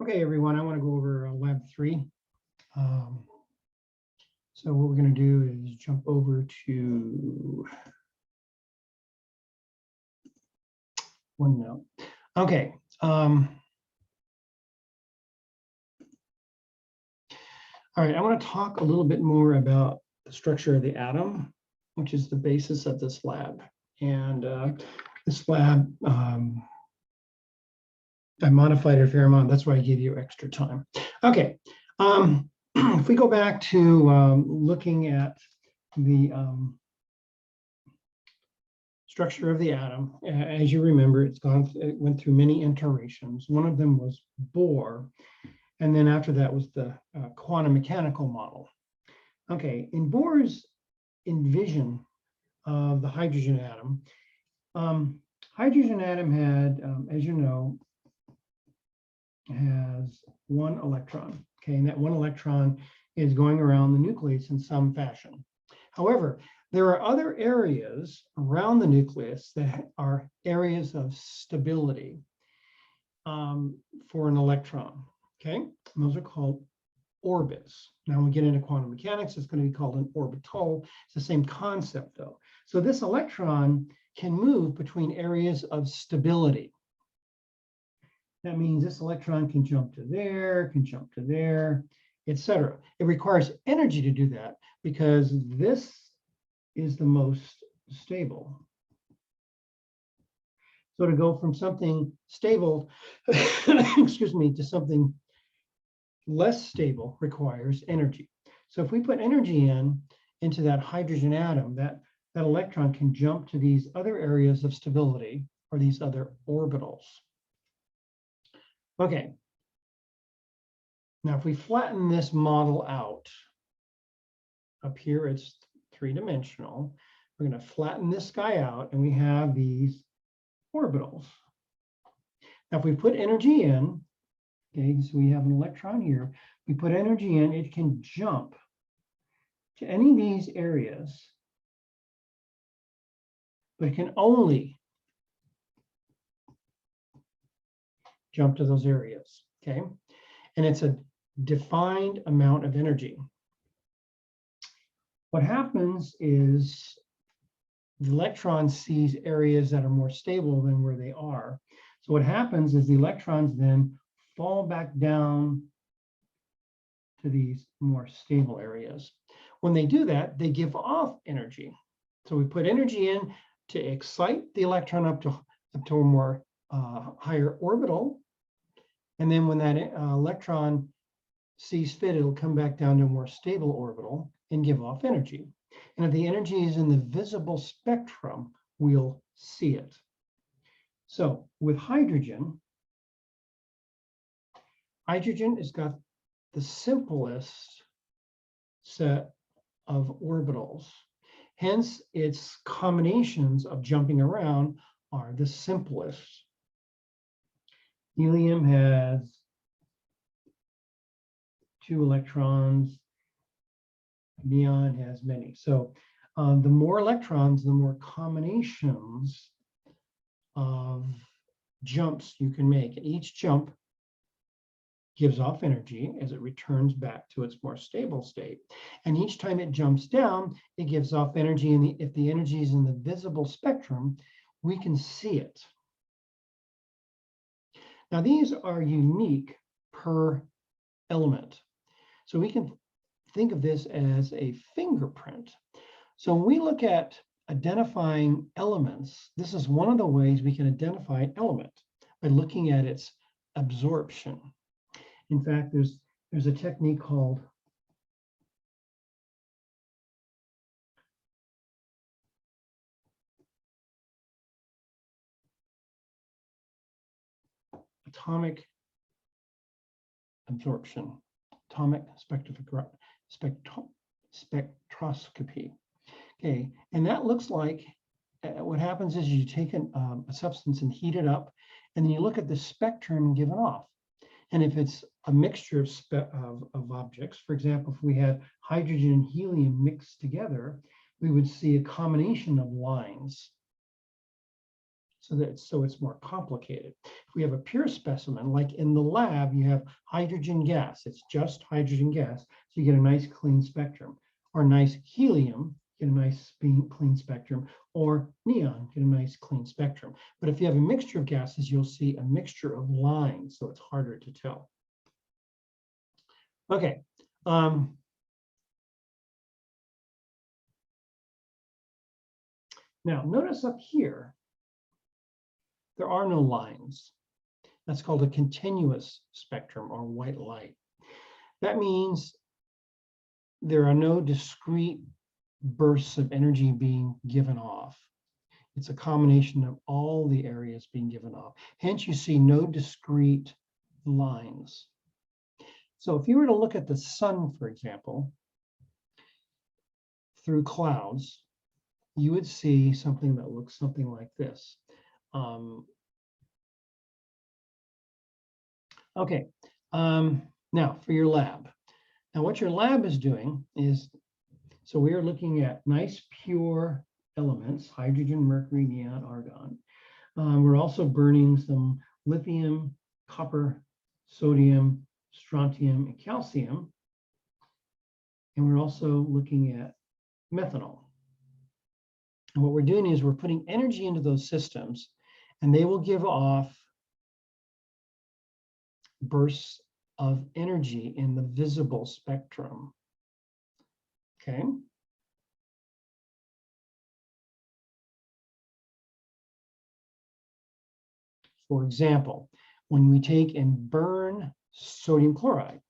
Okay, everyone, I want to go over lab 3. So what we're going to do is jump over to OneNote. Okay. All right, I want to talk a little bit more about the structure of the atom, which is the basis of this lab. And this lab, I modified it a fair amount. That's why I gave you extra time. Okay. If we go back to looking at the structure of the atom, as you remember, it went through many iterations. One of them was Bohr, and then after that was the quantum mechanical model. Okay, in Bohr's envision of the hydrogen atom had, as you know, has one electron. Okay, and that one electron is going around the nucleus in some fashion. However, there are other areas around the nucleus that are areas of stability for an electron. Okay, and those are called orbits. Now, when we get into quantum mechanics, it's going to be called an orbital. It's the same concept, though. So this electron can move between areas of stability. That means this electron can jump to there, etc. It requires energy to do that because this is the most stable. So to go from something stable, excuse me, to something less stable requires energy. So if we put energy into that hydrogen atom, that electron can jump to these other areas of stability or these other orbitals. Okay. Now, if we flatten this model out, up here it's three-dimensional. We're going to flatten this guy out, and we have these orbitals. Now, if we put energy in, okay, so we have an electron here. We put energy in, it can jump to any of these areas, but it can only jump to those areas, okay? And it's a defined amount of energy. What happens is the electron sees areas that are more stable than where they are. So what happens is the electrons then fall back down to these more stable areas. When they do that, they give off energy. So we put energy in to excite the electron up to a more higher orbital. And then when that electron sees fit, it'll come back down to a more stable orbital and give off energy. And if the energy is in the visible spectrum, we'll see it. So with hydrogen has got the simplest set of orbitals. Hence, its combinations of jumping around are the simplest. Helium has 2 electrons. Neon has many. So the more electrons, the more combinations of jumps you can make. And each jump gives off energy as it returns back to its more stable state. And each time it jumps down, it gives off energy. And if the energy is in the visible spectrum, we can see it. Now, these are unique per element. So we can think of this as a fingerprint. So when we look at identifying elements, this is one of the ways we can identify an element by looking at its absorption. In fact, there's a technique called atomic absorption, atomic spectroscopy. Okay, and that looks like what happens is you take a substance and heat it up, and then you look at the spectrum given off. And if it's a mixture of objects, for example, if we had hydrogen and helium mixed together, we would see a combination of lines. so it's more complicated. If we have a pure specimen, like in the lab, you have hydrogen gas. It's just hydrogen gas, so you get a nice clean spectrum. Or nice helium, get a nice clean spectrum. Or neon, get a nice clean spectrum. But if you have a mixture of gases, you'll see a mixture of lines, so it's harder to tell. Okay. Now, notice up here, there are no lines. That's called a continuous spectrum or white light. That means there are no discrete bursts of energy being given off. It's a combination of all the areas being given off. Hence, you see no discrete lines. So if you were to look at the sun, for example, through clouds, you would see something that looks something like this. Okay, now for your lab. Now what your lab is doing is, so we are looking at nice pure elements, hydrogen, mercury, neon, argon. We're also burning some lithium, copper, sodium, strontium, and calcium. And we're also looking at methanol. And what we're doing is we're putting energy into those systems, and they will give off bursts of energy in the visible spectrum. Okay. For example, when we take and burn sodium chloride,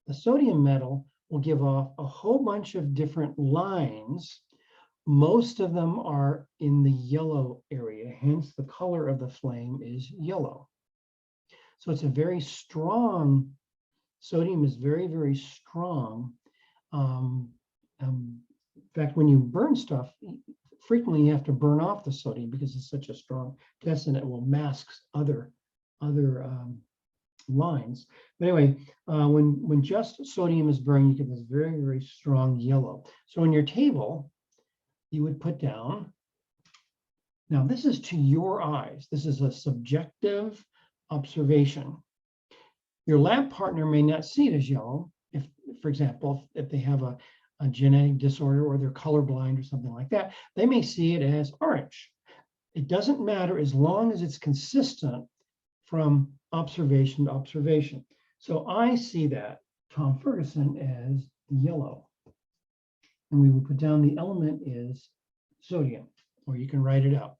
the sodium metal will give off a whole bunch of different lines. Most of them are in the yellow area, hence the color of the flame is yellow. So it's a very strong, sodium is very, very strong. In fact, when you burn stuff, frequently you have to burn off the sodium because it's such a strong test and it will mask other lines. But anyway, when just sodium is burned, you get this very, very strong yellow. So on your table, you would put down, now this is to your eyes. This is a subjective observation. Your lab partner may not see it as yellow. If, for example, if they have a genetic disorder or they're colorblind or something like that, they may see it as orange. It doesn't matter as long as it's consistent from observation to observation. So I see that, Tom Ferguson, as yellow. And we will put down the element is sodium, or you can write it out.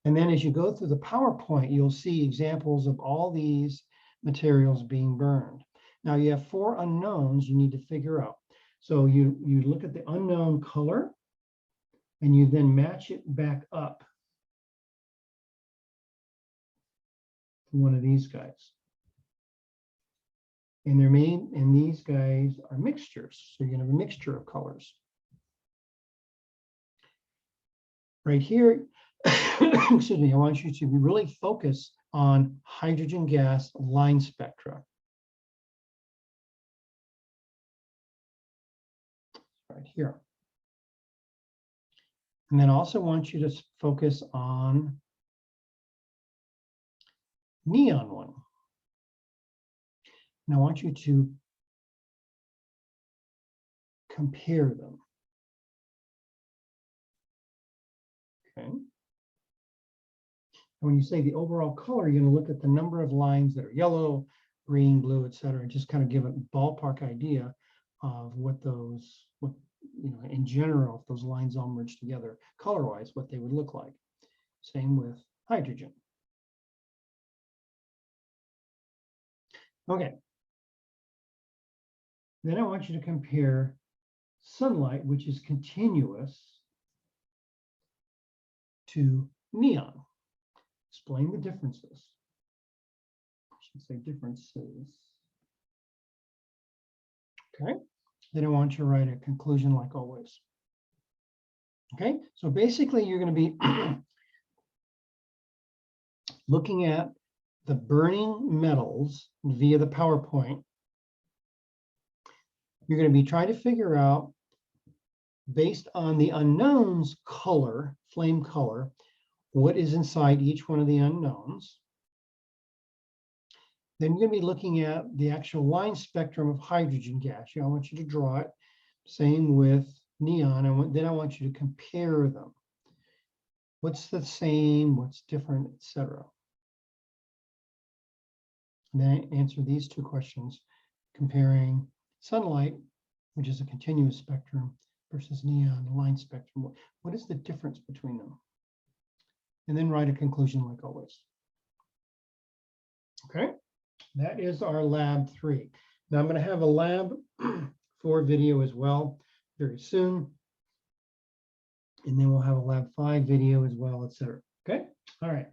And then as you go through the PowerPoint, you'll see examples of all these materials being burned. Now you have 4 unknowns you need to figure out. So you look at the unknown color, and you then match it back up to one of these guys. And these guys are mixtures. So you're gonna have a mixture of colors. Right here, excuse me, I want you to really focus on hydrogen gas line spectra. Right here. And then also want you to focus on neon one. And I want you to compare them. Okay. And when you say the overall color, you're going to look at the number of lines that are yellow, green, blue, etc., and just kind of give a ballpark idea of what those, in general, if those lines all merge together color-wise, what they would look like. Same with hydrogen. Okay. Then I want you to compare sunlight, which is continuous, to neon. Explain the differences. I should say differences. Okay. Then I want you to write a conclusion like always. Okay. So basically, you're going to be looking at the burning metals via the PowerPoint. You're going to be trying to figure out based on the unknowns color, flame color, what is inside each one of the unknowns. Then you're going to be looking at the actual line spectrum of hydrogen gas. I want you to draw it. Same with neon. Then I want you to compare them. What's the same, what's different, etc. Then answer these two questions, comparing sunlight, which is a continuous spectrum, versus neon, line spectrum. What is the difference between them? And then write a conclusion like always. Okay, that is our lab 3. Now I'm going to have a lab 4 video as well very soon. And then we'll have a lab 5 video as well, etc. Okay, all right.